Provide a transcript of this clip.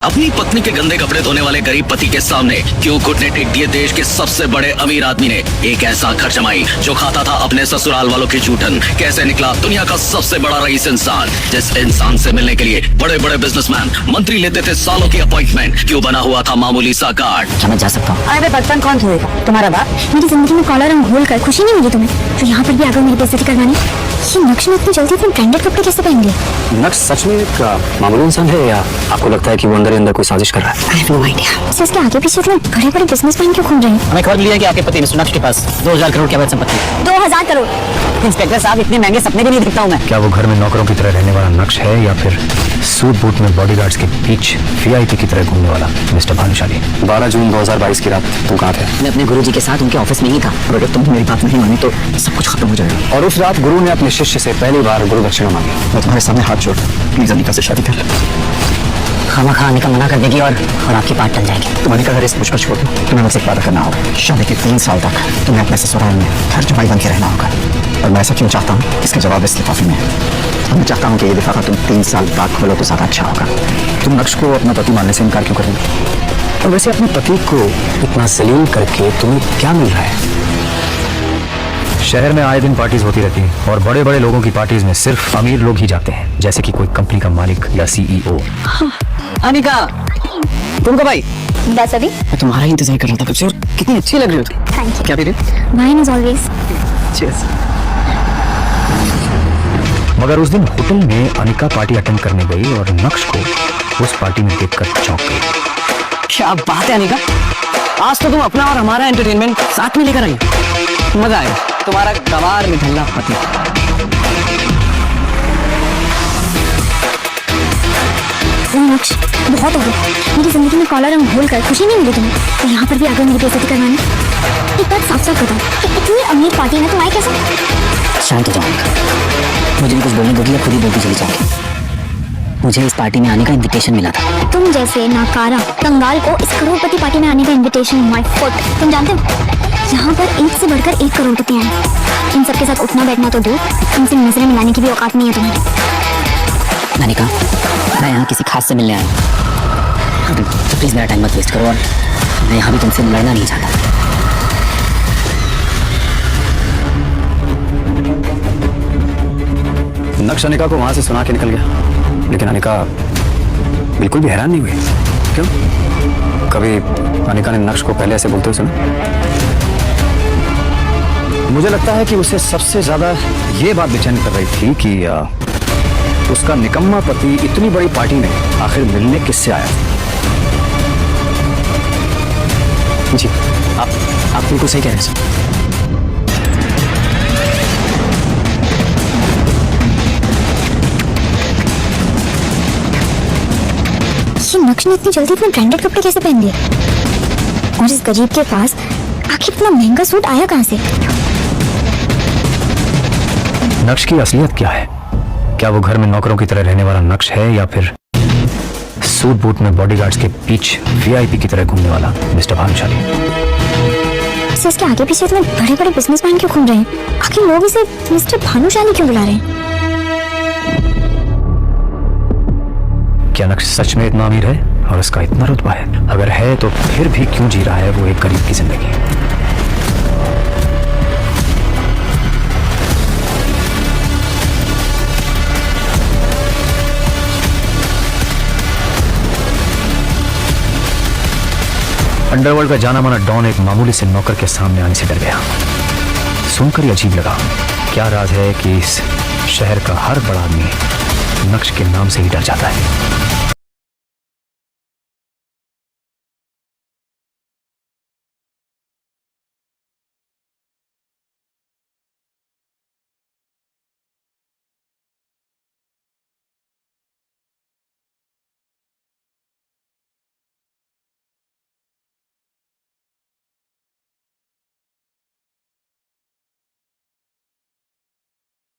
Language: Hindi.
अपनी पत्नी के गंदे कपड़े धोने वाले गरीब पति के सामने क्यों घुटने टेक दिए देश के सबसे बड़े अमीर आदमी ने। एक ऐसा घर जमाई जो खाता था अपने ससुराल वालों की जूठन। कैसे निकला दुनिया का सबसे बड़ा रईस इंसान, जिस इंसान से मिलने के लिए बड़े बड़े बिजनेसमैन मंत्री लेते थे सालों की अपॉइंटमेंट, क्यों बना हुआ था मामूली सा गार्ड। क्या मैं जा सकता हूँ? अरे बर्तन कौन धोएगा? तुम्हारा बाप। मेरी जिंदगी में कॉलर रंग घोल कर खुशी नहीं मिली तुम्हें, तो यहाँ पर भी आगे मेरी बेइज्जती करवानी। ये नक्श ने इतनी जल्दी अपने ब्रांडेड कपड़े कैसे पहन लिए? नक्श सच में एक मामूली इंसान है या आपको लगता है कि वो अंदर ही अंदर कोई साजिश कर रहा है? I have no idea। इसके आगे पीछे इतने बड़े बड़े बिजनेसमैन क्यों घूम रहे हैं? हमें खबर मिली है कि आपके पति मिस्टर नक्श के पास 2000 करोड़ की अवैध संपत्ति है। 2000 करोड़? इंस्पेक्टर साहब, इतने महंगे सपने भी नहीं देखता हूँ मैं। क्या वो घर में नौकरों की तरह रहने वाला नक्श है या फिर सूट बूट में बॉडीगार्ड्स के बीच वीआईपी की तरह घूमने वाला मिस्टर भानुशाली? 12 जून 2022 की रात तुम कहाँ थे? मैं अपने गुरुजी के साथ उनके ऑफिस में ही था। और अगर तुम मेरी बात नहीं मानी तो सब कुछ खत्म हो जाएगा। और उस रात गुरु ने अपने शिष्य से पहली बार गुरु दक्षिणा मांगी। मैं तुम्हारे सामने हाथ जोड़ प्लीज अनिका से शादी कर। खामा अनिका मना कर देगी और आपकी बात टल जाएगी। तुम अनिका का रिस्क मुझ पर छोड़ दो। तुम्हें मुझसे वादा करना होगा। शादी के 3 साल तक तुम्हें अपने ससुराल में घर जमाई बन के रहना होगा। और मैं ऐसा क्यों चाहता हूँ इसका जवाब इस लिफाफे में है। मैं चाहता हूँ कि ये लिफाफा तुम 3 साल बाद खोलो तो ज्यादा अच्छा होगा। तुम नक्श को अपना पति मानने से इनकार क्यों करोगे? और वैसे अपने पति को इतना जलील करके तुम्हें क्या मिल रहा है? शहर में आए दिन पार्टीज होती रहती हैं और बड़े बड़े लोगों की पार्टीज में सिर्फ अमीर लोग ही जाते हैं, जैसे कि कोई कंपनी का मालिक या सीईओ। अनिका, तुमको भाई बस अभी मैं तुम्हारा ही इंतजार कर रहा था कब से। और कितनी अच्छी लग रही हो तुम। Thank you. क्या पी रही हो? Wine is always. चीयर्स। मगर उस दिन होटल में अनिका पार्टी अटेंड करने गई और नक्श को उस पार्टी में देखकर चौंक गई। क्या बात है अनिका, आज तो तुम अपना और हमारा एंटरटेनमेंट साथ में लेकर आई हो। मजा आएगा। तुम्हारा गवार निठल्ला पति। नक्श बहुत हो गया। मेरी जिंदगी में कॉलर रंग घोल कर खुशी नहीं मिली तुम्हें, तो यहाँ पर भी आगे मेरी बेइज्जती करवानी। एक बात साफ साफ बताओ कि इतनी अमीर पार्टी में तुम आए कैसे? शांत हो जाओ, मुझे भी कुछ बोलने दोगी या खुद ही बोलती चली जाओगी? मुझे इस पार्टी में आने का इनविटेशन मिला था। तुम जैसे नाकारा कंगाल को इस करोड़पति पार्टी में आने का इनविटेशन माय फुट। तुम जानते हो यहाँ पर एक से बढ़कर एक करोड़पति आए। इन सबके साथ उठना बैठना तो दूर, इनसे नजरें मिलाने की भी औकात नहीं है तुम्हें। अनिका, मैं यहाँ किसी खास से मिलने आया हूँ, तो प्लीज मेरा टाइम मत वेस्ट करो। और मैं यहाँ भी तुमसे लड़ना नहीं चाहता। नक्श अनिका को वहां से सुना के निकल गया, लेकिन अनिका बिल्कुल भी हैरान नहीं हुई। क्यों? कभी अनिका ने नक्श को पहले ऐसे बोलते हुए सुना? मुझे लगता है कि उसे सबसे ज्यादा ये बात बेचैन कर रही थी कि उसका निकम्मा पति इतनी बड़ी पार्टी में आखिर मिलने किससे आया। जी, आप बिल्कुल सही कह रहे हैं। ये नक्श ने इतनी जल्दी अपने ब्रांडेड कपड़े कैसे पहन लिए? और इस गरीब के पास आखिर इतना महंगा सूट आया कहाँ से? नक्श की असलियत क्या है? क्या वो घर में नौकरों की तरह रहने वाला नक्श है या फिर सूट बूट में बॉडीगार्ड्स के बीच वीआईपी की तरह घूमने वाला मिस्टर भानुशाली? इसके आगे पीछे इतने बड़े बड़े बिजनेसमैन क्यों घूम रहे हैं? आखिर लोग इसे मिस्टर भानुशाली क्यों बुला रहे हैं? क्या नक्श सच में इतना अमीर है और उसका इतना रुतबा है? अगर है तो फिर भी क्यों जी रहा है वो एक गरीब की जिंदगी? अंडरवर्ल्ड का जाना माना डॉन एक मामूली से नौकर के सामने आने से डर गया। सुनकर ही अजीब लगा। क्या राज है कि इस शहर का हर बड़ा आदमी नक्श के नाम से ही डर जाता है?